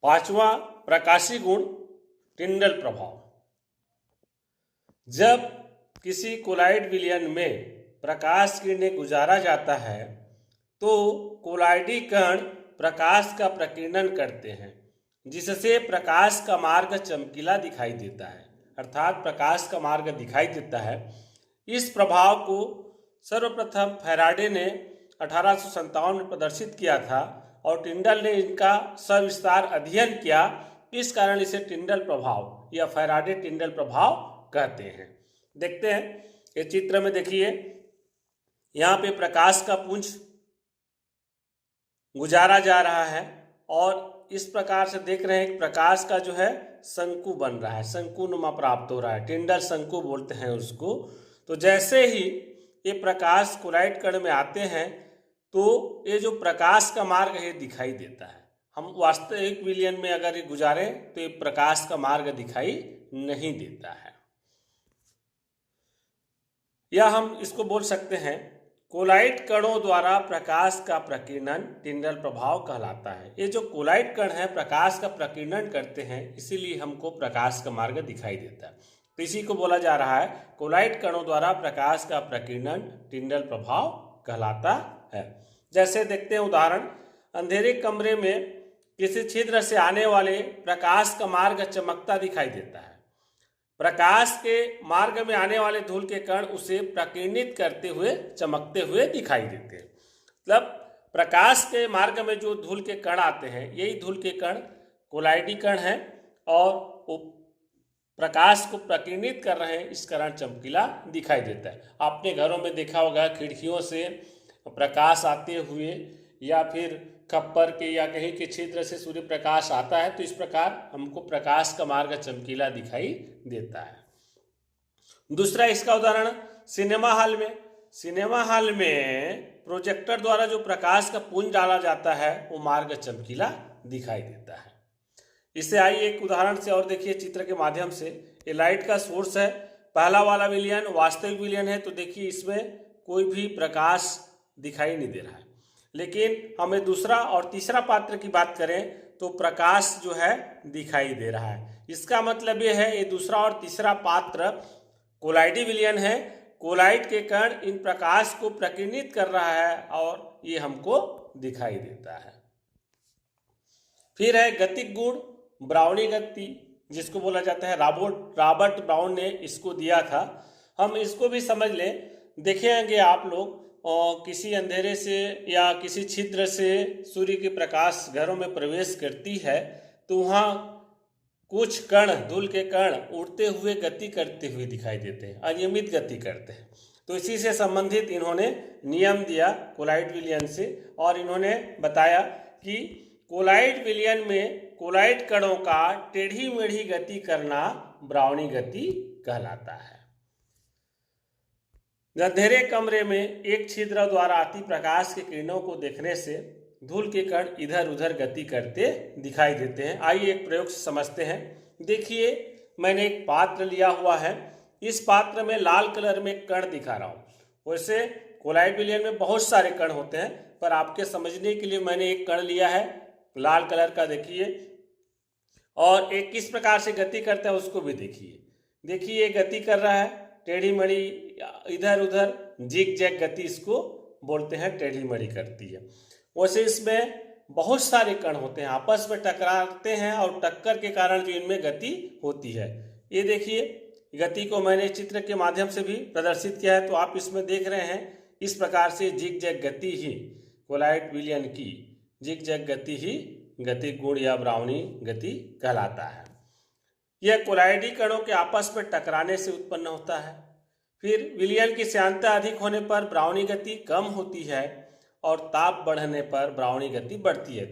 पांचवा प्रकाशी गुण टिंडल प्रभाव। जब किसी कोलाइड विलयन में प्रकाश किरणें गुजारा जाता है तो कोलाइडी कण प्रकाश का प्रकीर्णन करते हैं, जिससे प्रकाश का मार्ग चमकीला दिखाई देता है, अर्थात प्रकाश का मार्ग दिखाई देता है। इस प्रभाव को सर्वप्रथम फैराडे ने 1857 में प्रदर्शित किया था और टिंडल ने इनका सविस्तार अध्ययन किया। इस कारण इसे टिंडल प्रभाव या फैराडे टिंडल प्रभाव कहते हैं। देखते हैं ये चित्र में, देखिए यहाँ पे प्रकाश का पुंज गुजारा जा रहा है और इस प्रकार से देख रहे हैं कि प्रकाश का जो है शंकु बन रहा है, शंकुनुमा प्राप्त हो रहा है, टिंडल शंकु बोलते हैं उसको। तो जैसे ही ये प्रकाश कोलाइड कण में आते हैं तो ये जो प्रकाश का मार्ग है दिखाई देता है। हम वास्तविक विलयन में अगर ये गुजारें तो ये प्रकाश का मार्ग दिखाई नहीं देता है, या हम इसको बोल सकते हैं कोलाइड कणों द्वारा प्रकाश का प्रकीर्णन टिंडल प्रभाव कहलाता है। ये जो कोलाइड कण है प्रकाश का प्रकीर्णन करते हैं, इसीलिए हमको प्रकाश का मार्ग दिखाई देता है। तो इसी को बोला जा रहा है कोलाइड कणों द्वारा प्रकाश का प्रकीर्णन टिंडल प्रभाव कहलाता है। जैसे देखते हैं उदाहरण, अंधेरे कमरे में किसी छिद्र से आने वाले प्रकाश का मार्ग चमकता दिखाई देता है। प्रकाश के मार्ग में आने वाले धूल के कण उसे प्रकीर्णित करते हुए चमकते हुए दिखाई देते हैं। मतलब प्रकाश के मार्ग में जो धूल के कण आते हैं, यही धूल के कण कोलाइडी कण हैं और वो प्रकाश को प्रकीर्णित कर रहे हैं, इस कारण चमकीला दिखाई देता है। आपने घरों में देखा होगा खिड़कियों से प्रकाश आते हुए या फिर खप्पर के या कहीं के छिद्र से सूर्य प्रकाश आता है, तो इस प्रकार हमको प्रकाश का मार्ग चमकीला दिखाई देता है। दूसरा इसका उदाहरण सिनेमा हॉल में प्रोजेक्टर द्वारा जो प्रकाश का पुंज डाला जाता है वो मार्ग चमकीला दिखाई देता है। इससे आइए एक उदाहरण से और देखिए चित्र के माध्यम से। ये लाइट का सोर्स है, पहला वाला विलयन वास्तविक विलयन है, तो देखिए इसमें कोई भी प्रकाश दिखाई नहीं दे रहा है। लेकिन हमें दूसरा और तीसरा पात्र की बात करें तो प्रकाश जो है दिखाई दे रहा है। इसका मतलब ये है ये दूसरा और तीसरा पात्र कोलाइडी विलयन है। कोलाइड के कण इन प्रकाश को प्रकीर्णित कर रहा है और ये हमको दिखाई देता है। फिर है गतिक गुण ब्राउनी गति, जिसको बोला जाता है रॉबर्ट ब्राउन ने इसको दिया था। हम इसको भी समझ लें। देखेंगे आप लोग किसी अंधेरे से या किसी छिद्र से सूर्य की प्रकाश घरों में प्रवेश करती है तो वहाँ कुछ कण, धूल के कण उड़ते हुए गति करते हुए दिखाई देते हैं, अनियमित गति करते हैं। तो इसी से संबंधित इन्होंने नियम दिया कोलाइड विलयन से और इन्होंने बताया कि कोलाइड विलयन में कोलाइड कणों का टेढ़ी मेढ़ी गति करना ब्राउनी गति कहलाता है। अंधेरे कमरे में एक छिद्र द्वारा आती प्रकाश की किरणों को देखने से धूल के कण इधर उधर गति करते दिखाई देते हैं। आइए एक प्रयोग से समझते हैं। देखिए मैंने एक पात्र लिया हुआ है, इस पात्र में लाल कलर में कण दिखा रहा हूँ। वैसे कोलाइड विलयन में बहुत सारे कण होते हैं, पर आपके समझने के लिए मैंने एक कण लिया है लाल कलर का, देखिए, और एक किस प्रकार से गति करता है उसको भी देखिए। देखिए गति कर रहा है टेढ़ी मड़ी, इधर उधर जिग जैग गति इसको बोलते हैं, टेढ़ी मड़ी करती है। वैसे इसमें बहुत सारे कण होते हैं, आपस में टकराते हैं और टक्कर के कारण जो इनमें गति होती है। ये देखिए गति को मैंने चित्र के माध्यम से भी प्रदर्शित किया है, तो आप इसमें देख रहे हैं इस प्रकार से जिग जैग गति ही कोलाइड विलयन की जिग जैग गति ही गतिक गुण या ब्राउनी गति कहलाता है। यह कोलाइडी कणों के आपस में टकराने से उत्पन्न होता है। फिर विलयन की श्यानता अधिक होने पर ब्राउनी गति कम होती है और ताप बढ़ने पर ब्राउनी गति बढ़ती है।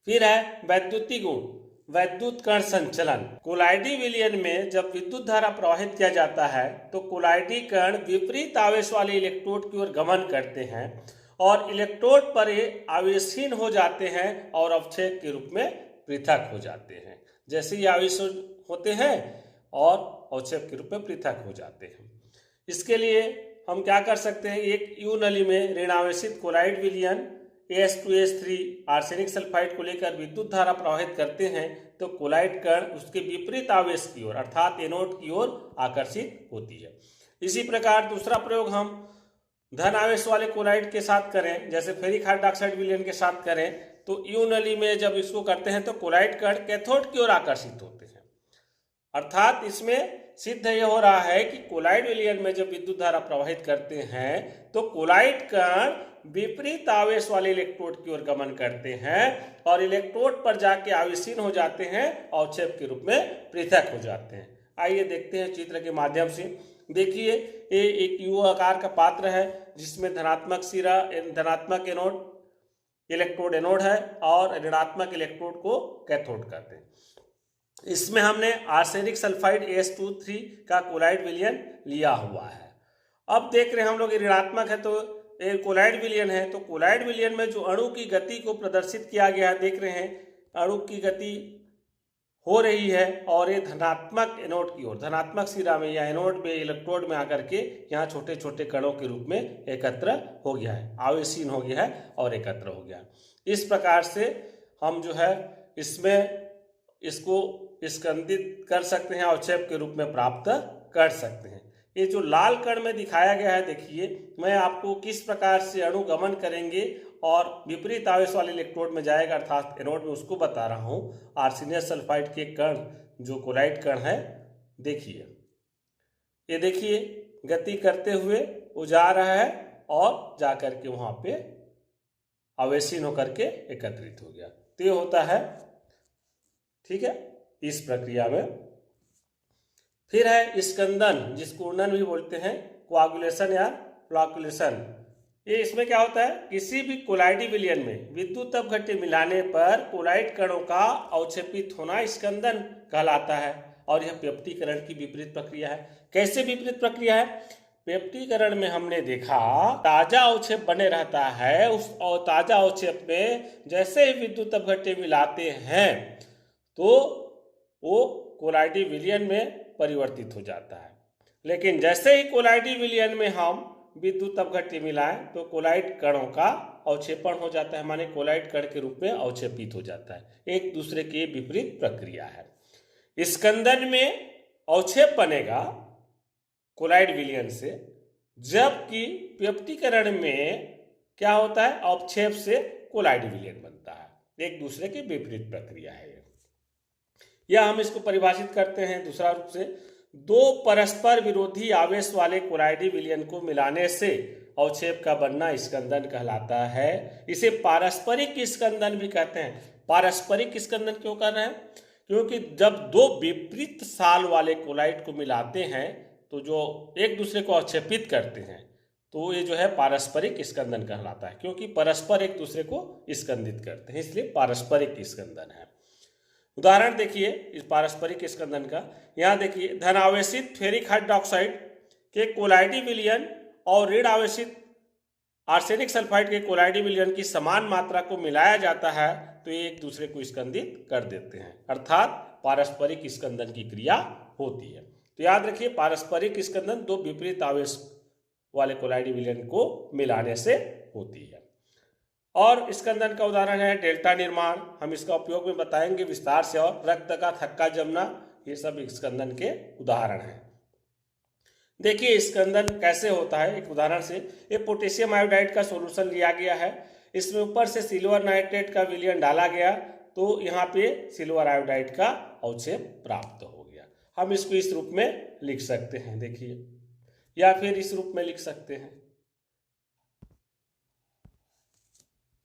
फिर है वैद्युतीय गुण, वैद्युत कण संचलन। कोलाइडी विलयन में जब विद्युत धारा प्रवाहित किया जाता है तो कोलाइडी कण विपरीत आवेश वाले इलेक्ट्रोड की ओर गमन करते हैं और इलेक्ट्रोड पर ये आवेशहीन हो जाते हैं और अवक्षेप के रूप में पृथक हो जाते हैं। जैसे ही आवेश होते हैं और अवक्षेप के रूप में पृथक हो जाते हैं। इसके लिए हम क्या कर सकते हैं, एक यू नली में ऋणावेशित कोलाइड विलयन AS2S3 आर्सेनिक सल्फाइड को लेकर विद्युत धारा प्रवाहित करते हैं तो कोलाइड कण उसके विपरीत आवेश की ओर अर्थात एनोड की ओर आकर्षित होती है। इसी प्रकार दूसरा प्रयोग हम धन आवेश वाले कोलाइड के साथ करें, जैसे फेरिक हाइड्रोक्साइड विलयन के साथ करें, तो यू नली में जब इसको करते हैं तो कोलाइड कण कैथोड की ओर आकर्षित होते हैं। अर्थात इसमें सिद्ध यह हो रहा है कि कोलाइड विलयन में जब विद्युत धारा प्रवाहित करते हैं तो कोलाइड कण विपरीत आवेश वाले इलेक्ट्रोड की ओर गमन करते हैं और इलेक्ट्रोड पर जाके आवेशीन हो जाते हैं, अवक्षेप के रूप में पृथक हो जाते हैं। आइए देखते हैं चित्र के माध्यम से। देखिए, ये एक यू आकार का पात्र है जिसमें धनात्मक सिरा धनात्मक एनोड इलेक्ट्रोड एनोड है और ऋणात्मक इलेक्ट्रोड को कैथोड कहते हैं। इसमें हमने आर्सेनिक सल्फाइड AS2S3 का कोलाइड विलयन लिया हुआ है। अब देख रहे हैं हम लोग ये ऋणात्मक है तो ये कोलाइड विलयन है, तो कोलाइड विलयन में जो अणु की गति को प्रदर्शित किया गया है, देख रहे हैं अणु की गति हो रही है और ये धनात्मक एनोड की ओर धनात्मक सिरा में या एनोड में इलेक्ट्रोड में आकर के यहाँ छोटे छोटे कणों के रूप में एकत्र हो गया है, आवेशीन हो गया है और एकत्र हो गया। इस प्रकार से हम जो है इसमें इसको स्कंदित कर सकते हैं, अवक्षेप के रूप में प्राप्त कर सकते हैं। ये जो लाल कण में दिखाया गया है, देखिए मैं आपको किस प्रकार से अणु गमन करेंगे और विपरीत आवेश वाले इलेक्ट्रोड में जाएगा अर्थात एनोड में, उसको बता रहा हूँ। आर्सेनिक सल्फाइड के कण जो कोलाइड कण है, देखिए ये देखिए गति करते हुए वो जा रहा है और जा करके वहां पे आवेशीन होकर के एकत्रित हो गया। तो ये होता है, ठीक है, इस प्रक्रिया में। फिर है स्कंदन, जिसको उन्नन भी बोलते हैं, कोआगुलेशन या फ्लॉकुलेशन। ये इसमें क्या होता है, किसी भी कोलाइडी विलयन में विद्युत अपघट्य मिलाने पर कोलाइड कणों का अवक्षेपित होना स्कंदन कहलाता है और यह पेप्टीकरण की विपरीत प्रक्रिया है। कैसे विपरीत प्रक्रिया है? पेप्टीकरण में हमने देखा ताजा अवक्षेप बने रहता है, उस ताजा अवक्षेप में जैसे ही विद्युत अपघट्य मिलाते हैं तो वो कोलाइडी विलयन में परिवर्तित हो जाता है। लेकिन जैसे ही कोलाइडी विलयन में हम विद्युत अपघट्य मिलाएं तो कोलाइड कणों का अवक्षेपण हो जाता है, माने कोलाइड कण के रूप में अवक्षेपित हो जाता है। एक दूसरे के विपरीत प्रक्रिया है। स्कंदन में अवक्षेप बनेगा कोलाइड विलयन से, जबकि पेप्टीकरण में क्या होता है, अवक्षेप से कोलाइड विलयन बनता है। एक दूसरे के विपरीत प्रक्रिया है या हम इसको परिभाषित करते हैं दूसरा रूप से, दो परस्पर विरोधी आवेश वाले कोलाइडी विलयन को मिलाने से अवक्षेप का बनना स्कंदन कहलाता है। इसे पारस्परिक स्कंदन भी कहते हैं। पारस्परिक स्कंदन क्यों कर रहे हैं? क्योंकि जब दो विपरीत साल वाले कोलाइड को मिलाते हैं तो जो एक दूसरे को अवक्षेपित करते हैं तो ये जो है पारस्परिक स्कंदन कहलाता है, क्योंकि परस्पर एक दूसरे को स्कंदित करते हैं, इसलिए पारस्परिक स्कंदन है। उदाहरण देखिए इस पारस्परिक स्कंदन का। यहाँ देखिए, धनावेशित फेरिक हाइड्रोक्साइड के कोलाइडी विलयन और ऋण आवेशित आर्सेनिक सल्फाइड के कोलाइडी विलयन की समान मात्रा को मिलाया जाता है तो ये एक दूसरे को स्कंदित कर देते हैं, अर्थात पारस्परिक स्कंदन की क्रिया होती है। तो याद रखिए, पारस्परिक स्कंदन दो विपरीत आवेश वाले कोलाइडी विलयन को मिलाने से होती है। और स्कंदन का उदाहरण है डेल्टा निर्माण, हम इसका उपयोग में बताएंगे विस्तार से, और रक्त का थक्का जमना, ये सब स्कंदन के उदाहरण हैं। देखिए स्कंदन कैसे होता है एक उदाहरण से। ये पोटेशियम आयोडाइड का सॉल्यूशन लिया गया है, इसमें ऊपर से सिल्वर नाइट्रेट का विलयन डाला गया तो यहाँ पे सिल्वर आयोडाइड का अवक्षेप प्राप्त हो गया। हम इसको इस रूप में लिख सकते हैं, देखिए, या फिर इस रूप में लिख सकते हैं,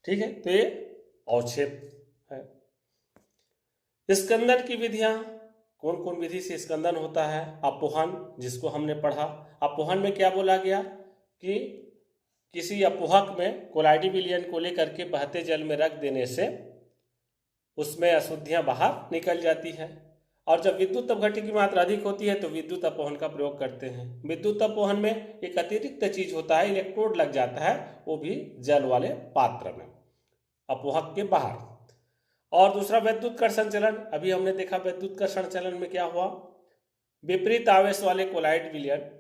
ठीक है। तो ये अवक्षेप है। स्कंदन की विधियां, कौन कौन विधि से स्कंदन होता है? अपोहन, जिसको हमने पढ़ा। अपोहन में क्या बोला गया कि किसी अपोहक में कोलाइडी विलयन को लेकर के बहते जल में रख देने से उसमें अशुद्धियां बाहर निकल जाती हैं, और जब विद्युत अपघट्य की मात्रा अधिक होती है तो विद्युत अपोहन का प्रयोग करते हैं। विद्युत अपोहन में एक अतिरिक्त चीज होता है, इलेक्ट्रोड लग जाता है, वो भी जल वाले पात्र में अपोहक के बाहर। और दूसरा वैद्युत कर्षण चलन, अभी हमने देखा वैद्युत कर्षण चलन में क्या हुआ, विपरीत आवेश वाले कोलाइड विलयन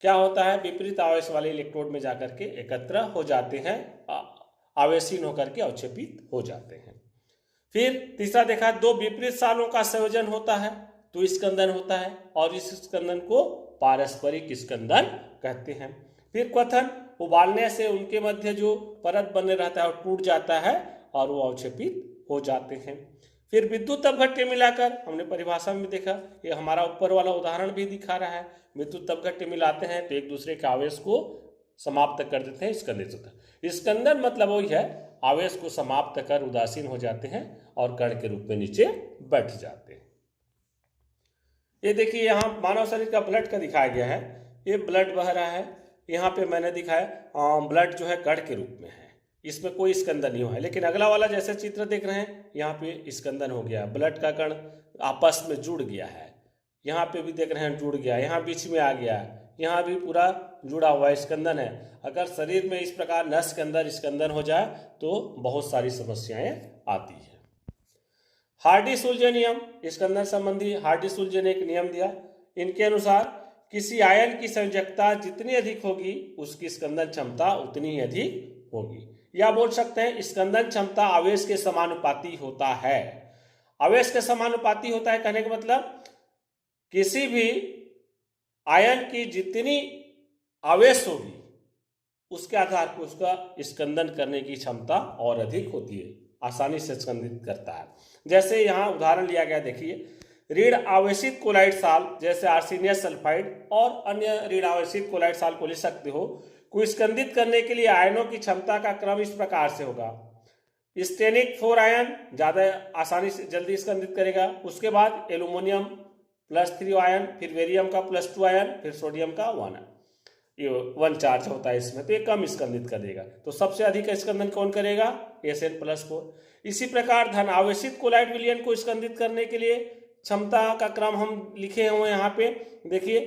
क्या होता है, विपरीत आवेश वाले इलेक्ट्रोड में जाकर के एकत्र हो जाते हैं आवेशीन होकर के अवक्षेपित हो जाते हैं। फिर तीसरा देखा, दो विपरीत सालों का संयोजन होता है तो स्कंदन होता है, और इस स्कंदन को पारस्परिक स्कंदन कहते हैं। फिर क्वथन, उबालने से उनके मध्य जो परत बने रहता है वो टूट जाता है और वो अवक्षेपित हो जाते हैं। फिर विद्युत अपघट्य मिलाकर, हमने परिभाषा में देखा, ये हमारा ऊपर वाला उदाहरण भी दिखा रहा है। विद्युत अपघट्य मिलाते हैं तो एक दूसरे के आवेश को समाप्त कर देते हैं, स्कंदित होता है। स्कंदन मतलब वही है, आवेश को समाप्त कर उदासीन हो जाते हैं और कण के रूप में नीचे बैठ जाते हैं। ये देखिए यहाँ मानव शरीर का ब्लड का दिखाया गया है, ये ब्लड बह रहा है। यहाँ पे मैंने दिखाया ब्लड जो है कण के रूप में है, इसमें कोई स्कंदन नहीं हुआ है। लेकिन अगला वाला जैसे चित्र देख रहे हैं, यहाँ पे स्कंदन हो गया, ब्लड का कण आपस में जुड़ गया है। यहाँ पे भी देख रहे हैं जुड़ गया, यहाँ बीच में आ गया, यहाँ भी पूरा जुड़ा हुआ स्कंदन है। अगर शरीर में इस प्रकार नस के अंदर स्कंदन हो जाए तो बहुत सारी समस्याएं आती है। हार्डी-सुल्जे नियम, स्कंदन संबंधी हार्डी-सुल्जे ने एक नियम दिया। इनके अनुसार किसी आयन की संयोजकता जितनी अधिक होगी उसकी स्कंदन क्षमता उतनी ही अधिक होगी, या बोल सकते हैं स्कंदन क्षमता आवेश के समानुपाती होता है। आवेश के समानुपाती होता है कहने का मतलब किसी भी आयन की जितनी आवेश होगी उसके आधार पर उसका स्कंदन करने की क्षमता और अधिक होती है, आसानी से स्कंदित करता है। जैसे यहाँ उदाहरण लिया गया, देखिए ऋण आवेशित कोलाइड साल जैसे आर्सेनियस सल्फाइड और अन्य ऋण आवेशित कोलाइड साल को ले सकते हो, को स्कंदित करने के लिए आयनों की क्षमता का क्रम इस प्रकार से होगा। स्टेनिक 4 आयन ज़्यादा आसानी से जल्दी स्कंदित करेगा, उसके बाद एल्यूमिनियम +3 आयन, फिर बेरियम का +2 आयन, फिर सोडियम का 1 आयन, ये 1 चार्ज होता है इसमें, तो ये कम स्कंदित कर देगा। तो सबसे अधिक स्कंदन कौन करेगा? Sn+4। इसी प्रकार धन आवेशित कोलाइड विलयन को स्कंदित करने के लिए क्षमता का क्रम हम लिखे हुए यहाँ पे देखिए,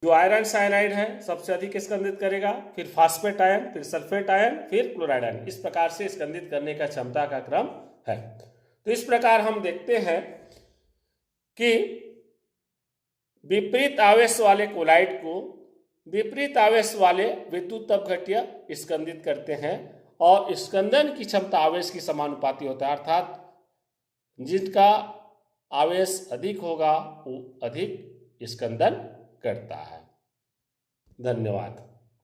जो आयरन साइनाइड है सबसे अधिक स्कंदित करेगा, फिर फास्फेट आयन, फिर सल्फेट आयन, फिर क्लोराइड आयन, इस प्रकार से स्कंदित करने का क्षमता का क्रम है। तो इस प्रकार हम देखते हैं कि विपरीत आवेश वाले कोलाइड को विपरीत आवेश वाले विद्युत अपघट्य स्कंदित करते हैं, और स्कंदन की क्षमता आवेश की समानुपाती होता है, अर्थात जिनका आवेश अधिक होगा वो अधिक स्कंदन करता है। धन्यवाद।